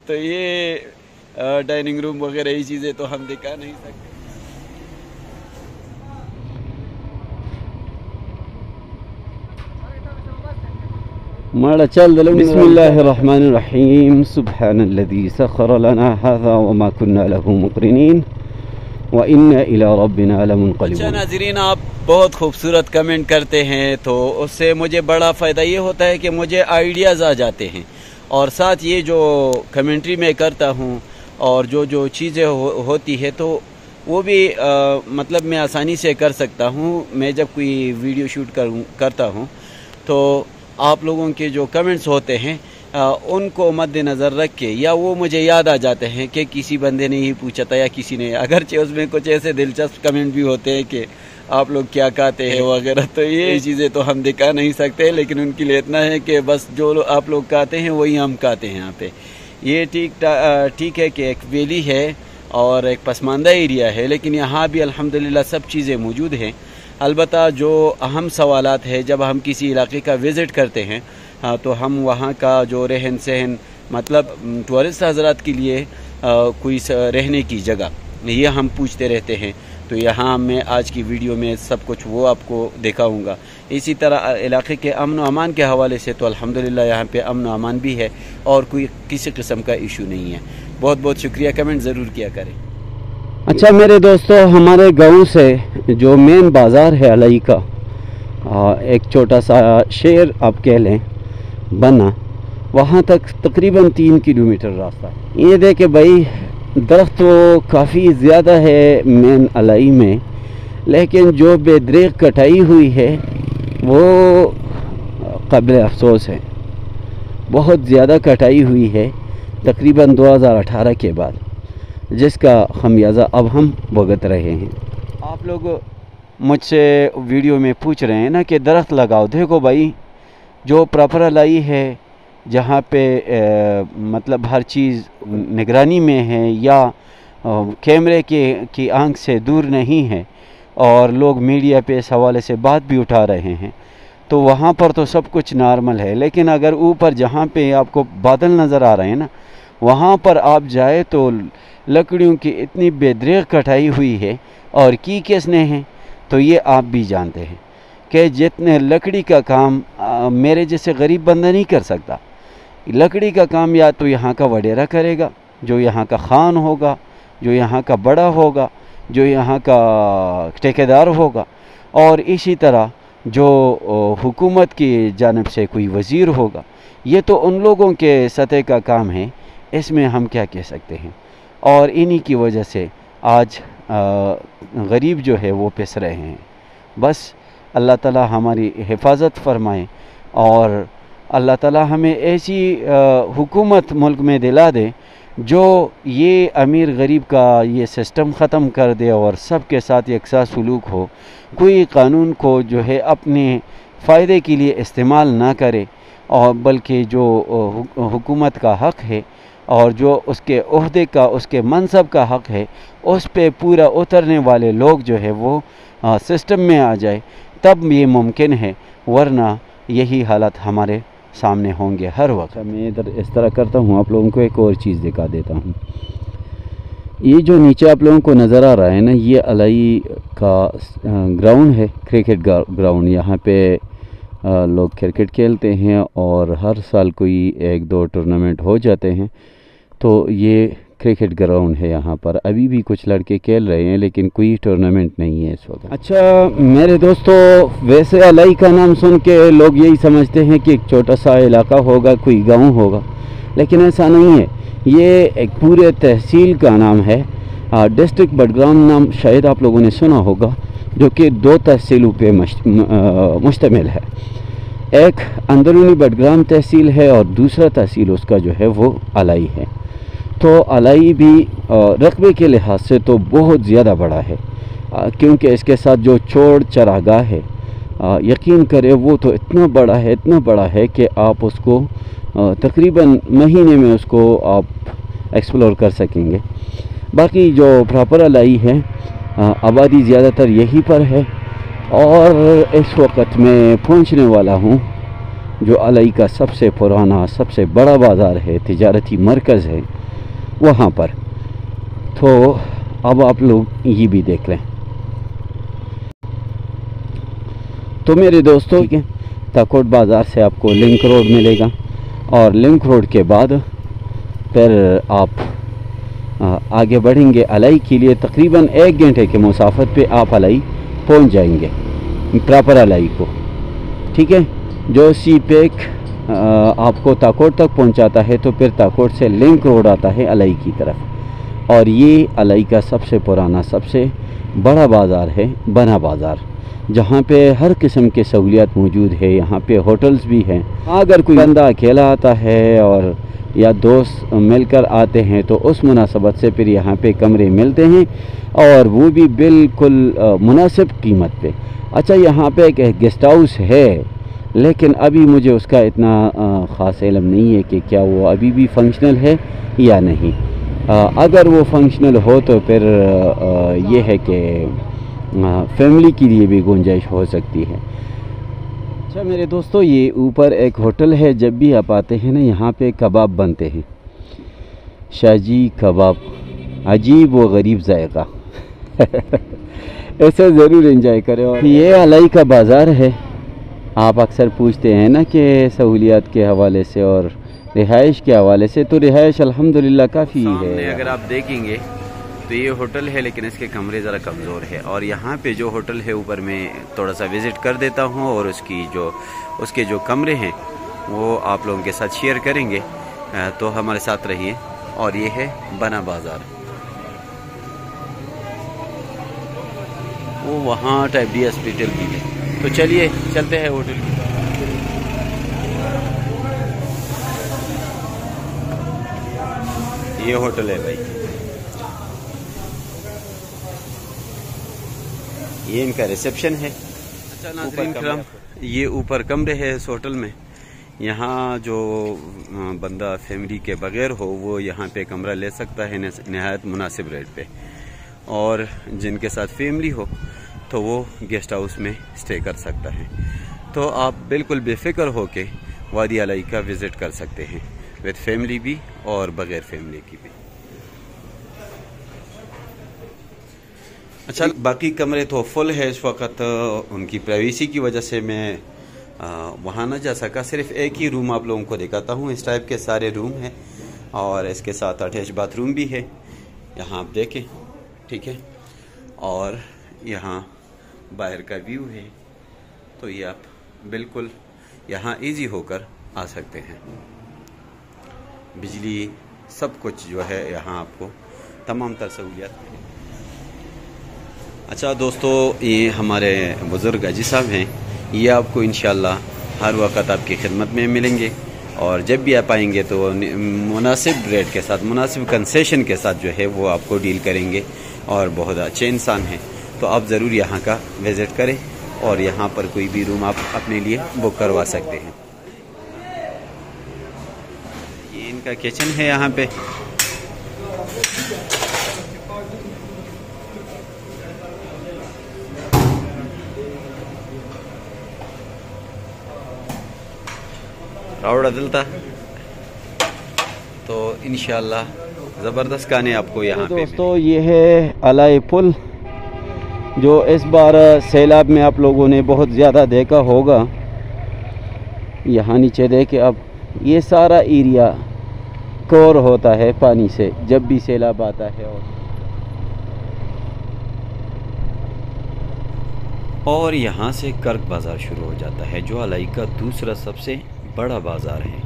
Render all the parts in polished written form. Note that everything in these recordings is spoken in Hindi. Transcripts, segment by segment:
तो ये डाइनिंग रूम वगैरह ये चीज़ें तो हम दिखा नहीं सकते। माड़ा चल बिस्मिल्लाहिर्रहमानिर्रहीम सुब्हानल्लज़ी सख़्ख़र लना हाज़ा वमा कुन्ना लहू मुक़रिनीन व इन्ना इला रब्बिना लमुनक़लिबून। अच्छा नाज़रीन, आप बहुत खूबसूरत कमेंट करते हैं तो उससे मुझे बड़ा फ़ायदा ये होता है कि मुझे आइडियाज़ आ जाते हैं, और साथ ये जो कमेंट्री में करता हूँ और जो चीज़ें होती है तो वो भी मतलब मैं आसानी से कर सकता हूँ। मैं जब कोई वीडियो शूट करता हूँ तो आप लोगों के जो कमेंट्स होते हैं उनको मद्देनज़र रख के, या वो मुझे याद आ जाते हैं कि किसी बंदे ने ही पूछा था या किसी ने, अगरचे उसमें कुछ ऐसे दिलचस्प कमेंट भी होते हैं कि आप लोग क्या कहते हैं वगैरह, तो ये चीज़ें तो हम दिखा नहीं सकते, लेकिन उनके लिए इतना है कि बस जो आप लोग कहते हैं वही हम कहते हैं यहाँ पे। ये ठीक है कि एक वैली है और एक पसमानदा एरिया है, लेकिन यहाँ भी अल्हम्दुलिल्लाह सब चीज़ें मौजूद हैं। अलबत्ता जो अहम सवालात है, जब हम किसी इलाके का विज़िट करते हैं तो हम वहाँ का जो रहन सहन, मतलब टूरिस्ट हज़रात के लिए कोई रहने की जगह, ये हम पूछते रहते हैं। तो यहाँ मैं आज की वीडियो में सब कुछ वो आपको दिखाऊंगा। इसी तरह इलाके के अमन व अमान के हवाले से तो अल्हम्दुलिल्लाह यहाँ पे अमन व अमान भी है और कोई किसी किस्म का इशू नहीं है। बहुत बहुत शुक्रिया, कमेंट ज़रूर किया करें। अच्छा मेरे दोस्तों, हमारे गांव से जो मेन बाज़ार है अलई का, एक छोटा सा शहर आप कह लें बना, वहाँ तक तकरीबन 3 किलोमीटर रास्ता है। ये देखे भाई, दरख्त तो काफ़ी ज़्यादा है मेन अलई में, लेकिन जो बेदरेक कटाई हुई है वो काबिल अफसोस है। बहुत ज़्यादा कटाई हुई है तकरीबन 2018 के बाद, जिसका खमियाजा अब हम भुगत रहे हैं। आप लोग मुझसे वीडियो में पूछ रहे हैं ना कि दरख्त लगाओ। देखो भाई, जो प्रॉपर अलई है, जहाँ पे मतलब हर चीज़ निगरानी में है या कैमरे की आंख से दूर नहीं है, और लोग मीडिया पे इस हवाले से बात भी उठा रहे हैं, तो वहाँ पर तो सब कुछ नॉर्मल है। लेकिन अगर ऊपर जहाँ पे आपको बादल नज़र आ रहे हैं ना, वहाँ पर आप जाए तो लकड़ियों की इतनी बेदरेक कटाई हुई है, और की किसने है तो ये आप भी जानते हैं कि जितने लकड़ी का काम मेरे जैसे गरीब बंदा नहीं कर सकता। लकड़ी का काम या तो यहाँ का वडेरा करेगा, जो यहाँ का खान होगा, जो यहाँ का बड़ा होगा, जो यहाँ का ठेकेदार होगा, और इसी तरह जो हुकूमत की जानिब से कोई वज़ीर होगा। ये तो उन लोगों के सतह का काम है, इसमें हम क्या कह सकते हैं। और इन्हीं की वजह से आज गरीब जो है वो पिस रहे हैं। बस अल्लाह ताला हमारी हिफाजत फरमाए, और अल्लाह ताला हमें ऐसी हुकूमत मुल्क में दिला दे जो ये अमीर गरीब का ये सिस्टम ख़त्म कर दे और सब के साथ यकसा सलूक हो। कोई कानून को जो है अपने फ़ायदे के लिए इस्तेमाल ना करे, और बल्कि जो हुकूमत का हक़ है और जो उसके ओहदे का, उसके मनसब का हक़ है, उस पे पूरा उतरने वाले लोग जो है वो सिस्टम में आ जाए, तब ये मुमकिन है। वरना यही हालत हमारे सामने होंगे हर वक्त। मैं इधर इस तरह करता हूँ, आप लोगों को एक और चीज़ दिखा देता हूँ। ये जो नीचे आप लोगों को नज़र आ रहा है ना, ये अलई का ग्राउंड है, क्रिकेट ग्राउंड। यहाँ पे लोग क्रिकेट खेलते हैं और हर साल कोई 1-2 टूर्नामेंट हो जाते हैं। तो ये क्रिकेट ग्राउंड है। यहाँ पर अभी भी कुछ लड़के खेल रहे हैं, लेकिन कोई टूर्नामेंट नहीं है इस वक्त। अच्छा मेरे दोस्तों, वैसे अलई का नाम सुन के लोग यही समझते हैं कि एक छोटा सा इलाका होगा, कोई गांव होगा, लेकिन ऐसा नहीं है। ये एक पूरे तहसील का नाम है। डिस्ट्रिक्ट बडगाम नाम शायद आप लोगों ने सुना होगा, जो कि 2 तहसीलों पे मुश्तमिल है। एक अंदरूनी बडगाम तहसील है और दूसरा तहसील उसका जो है वो अलई है। तो अलई भी रकबे के लिहाज से तो बहुत ज़्यादा बड़ा है, क्योंकि इसके साथ जो चौड़ चरागाह है, यकीन करें वो तो इतना बड़ा है कि आप उसको तकरीबन महीने में उसको आप एक्सप्लोर कर सकेंगे। बाकी जो प्रॉपर अलई है, आबादी ज़्यादातर यहीं पर है। और इस वक्त मैं पहुंचने वाला हूं जो अलई का सबसे पुराना सबसे बड़ा बाज़ार है, तिजारती मरकज़ है, वहाँ पर। तो अब आप लोग ये भी देख लें। तो मेरे दोस्तों, ताकोट बाज़ार से आपको लिंक रोड मिलेगा और लिंक रोड के बाद फिर आप आगे बढ़ेंगे अलई के लिए। तकरीबन 1 घंटे के मुसाफत पे आप अलई पहुंच जाएंगे, प्रॉपर अलई को। ठीक है, जो सी पैक आपको ताकोट तक पहुंचाता है, तो फिर ताकोट से लिंक रोड आता है अलई की तरफ। और ये अलई का सबसे पुराना सबसे बड़ा बाज़ार है, बना बाज़ार, जहाँ पे हर किस्म के सहूलियत मौजूद है। यहाँ पे होटल्स भी हैं। अगर कोई बंदा अकेला आता है और या दोस्त मिलकर आते हैं, तो उस मुनासबत से फिर यहाँ पे कमरे मिलते हैं, और वो भी बिल्कुल मुनासिब कीमत पे। अच्छा, यहाँ पे एक गेस्ट हाउस है, लेकिन अभी मुझे उसका इतना ख़ास इल्म नहीं है कि क्या वो अभी भी फंक्शनल है या नहीं। अगर वो फंक्शनल हो तो फिर ये है कि फैमिली के लिए भी गुंजाइश हो सकती है। अच्छा मेरे दोस्तों, ये ऊपर एक होटल है। जब भी आप आते हैं ना, यहाँ पे कबाब बनते हैं, शाहजी कबाब, अजीब व गरीब जायका। ऐसे ज़रूर एंजॉय करें। और ये अलई का बाज़ार है। आप अक्सर पूछते हैं ना कि सहूलियात के हवाले से और रिहाइश के हवाले से, तो रिहाइश अल्हम्दुलिल्लाह काफ़ी है। अगर आप देखेंगे तो ये होटल है, लेकिन इसके कमरे ज़रा कमज़ोर है। और यहाँ पे जो होटल है ऊपर में थोड़ा सा विज़िट कर देता हूँ, और उसके जो कमरे हैं वो आप लोगों के साथ शेयर करेंगे। तो हमारे साथ रहिए। और ये है बना बाज़ार, वो वहाँ टाइप डी हॉस्पिटल भी है। तो चलिए चलते हैं होटल की। ये होटल है भाई, ये इनका रिसेप्शन है। अच्छा नाज़रीन किराम, ये ऊपर कमरे है इस होटल में। यहाँ जो बंदा फैमिली के बगैर हो, वो यहाँ पे कमरा ले सकता है नहायत मुनासिब रेट पे। और जिनके साथ फैमिली हो तो वो गेस्ट हाउस में स्टे कर सकता है। तो आप बिल्कुल बेफिक्र हो के वादी अलई का विज़िट कर सकते हैं, विद फैमिली भी और बगैर फैमिली की भी। अच्छा, बाकी कमरे तो फुल है इस वक्त। उनकी प्राइवेसी की वजह से मैं वहाँ ना जा सका। सिर्फ एक ही रूम आप लोगों को दिखाता हूँ। इस टाइप के सारे रूम हैं, और इसके साथ अटैच बाथरूम भी है। यहाँ आप देखें, ठीक है। और यहाँ बाहर का व्यू है, तो ये आप बिल्कुल यहाँ इजी होकर आ सकते हैं। बिजली सब कुछ जो है यहाँ आपको तमाम तर सहूलियत है। अच्छा दोस्तों, ये हमारे बुज़ुर्ग अजी साहब हैं। ये आपको इंशाल्लाह हर वक्त आपकी खिदमत में मिलेंगे, और जब भी आप आएंगे तो मुनासिब रेट के साथ, मुनासिब कंसेशन के साथ जो है वो आपको डील करेंगे, और बहुत अच्छे इंसान हैं। तो आप ज़रूर यहाँ का विज़िट करें, और यहाँ पर कोई भी रूम आप अपने लिए बुक करवा सकते हैं। ये इनका किचन है यहाँ पे। रावड़ा दिलता, तो इंशाल्लाह ज़बरदस्त खाने आपको यहाँ पे। दोस्तों, ये है अलई पुल, जो इस बार सैलाब में आप लोगों ने बहुत ज़्यादा देखा होगा। यहाँ नीचे देखे अब, ये सारा एरिया कवर होता है पानी से जब भी सैलाब आता है। और यहाँ से कर्क बाज़ार शुरू हो जाता है, जो अलई का दूसरा सबसे बड़ा बाज़ार है।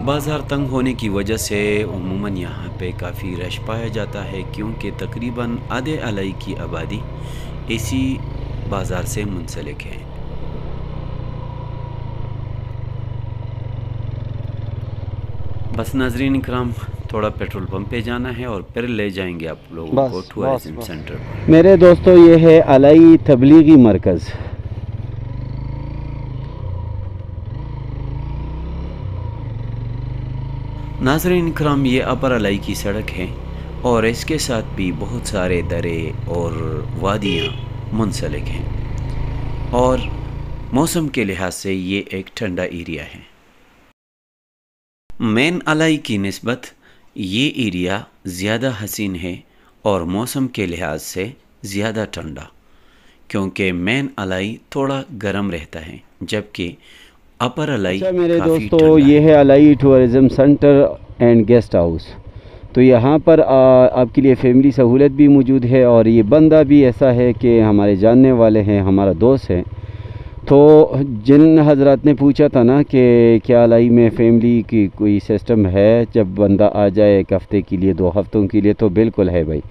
बाज़ार तंग होने की वजह से उमूमन यहाँ पे काफ़ी रश पाया जाता है, क्योंकि तकरीबन आधे अलई की आबादी इसी बाज़ार से मुंसलिक है। बस नाज़रीन इकराम, थोड़ा पेट्रोल पंप पे जाना है और फिर ले जाएंगे आप लोगों को टूरिज्म सेंटर। मेरे दोस्तों, ये है अलई तबलीगी मरकज़। नाज़रीन इकराम, ये अपर अलई की सड़क है, और इसके साथ भी बहुत सारे दरे और वादियाँ मुंसलिक हैं। और मौसम के लिहाज से ये एक ठंडा एरिया है। मैन अलाई की निस्बत ये एरिया ज़्यादा हसीन है और मौसम के लिहाज से ज़्यादा ठंडा, क्योंकि मैन अलाई थोड़ा गर्म रहता है जबकि अपर अलाई मेरे काफ़ी दोस्तों, ये है अलाई tourism centre and guest house. तो यहाँ पर आपके लिए फैमिली सहूलत भी मौजूद है और ये बंदा भी ऐसा है कि हमारे जानने वाले हैं, हमारा दोस्त है। तो जिन हजरात ने पूछा था ना कि क्या अलाई में फ़ैमिली की कोई सिस्टम है जब बंदा आ जाए 1 हफ़्ते के लिए 2 हफ़्तों के लिए, तो बिल्कुल है भाई।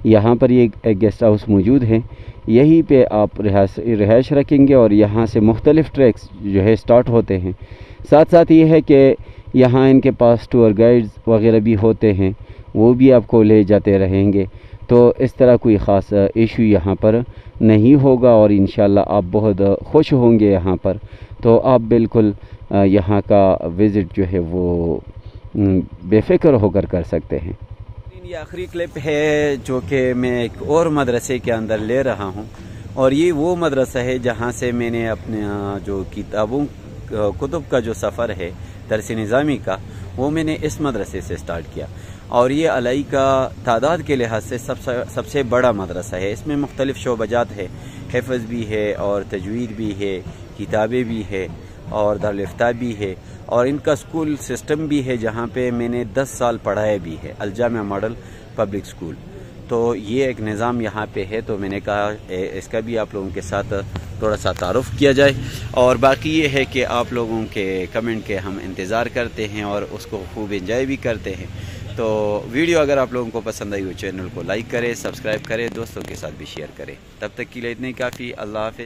यहाँ पर ये एक गेस्ट हाउस मौजूद है, यहीं पे आप रिहाइश रखेंगे और यहाँ से मुख्तलिफ़ ट्रैक्स जो है स्टार्ट होते हैं। साथ साथ ये है कि यहाँ इनके पास टूर गाइड्स वगैरह भी होते हैं, वो भी आपको ले जाते रहेंगे। तो इस तरह कोई ख़ास इशू यहाँ पर नहीं होगा और इंशाल्लाह आप बहुत खुश होंगे यहाँ पर। तो आप बिल्कुल यहाँ का विज़िट जो है वो बेफ़िक्र होकर कर सकते हैं। ये आखिरी क्लिप है जो कि मैं एक और मदरसे के अंदर ले रहा हूँ, और ये वो मदरसा है जहाँ से मैंने अपने जो कुतुब का जो सफ़र है दरस निज़ामी का, वो मैंने इस मदरसे से स्टार्ट किया। और ये अलाई का तादाद के लिहाज से सबसे बड़ा मदरसा है। इसमें मुख्तलिफ़ शोबजात है, हिफ़्ज़ भी है और तजवीद भी है, किताबें भी है और दारुल-इफ्ता भी है, और इनका स्कूल सिस्टम भी है जहाँ पे मैंने 10 साल पढ़ाया भी है, अल-जामिया मॉडल पब्लिक स्कूल। तो ये एक निज़ाम यहाँ पे है, तो मैंने कहा इसका भी आप लोगों के साथ थोड़ा सा तारुफ़ किया जाए। और बाकी ये है कि आप लोगों के कमेंट के हम इंतज़ार करते हैं और उसको खूब एंजॉय भी करते हैं। तो वीडियो अगर आप लोगों को पसंद आई हो चैनल को लाइक करें, सब्सक्राइब करें, दोस्तों के साथ भी शेयर करें। तब तक के लिए इतनी काफ़ी। अल्लाह हाफ़िज़।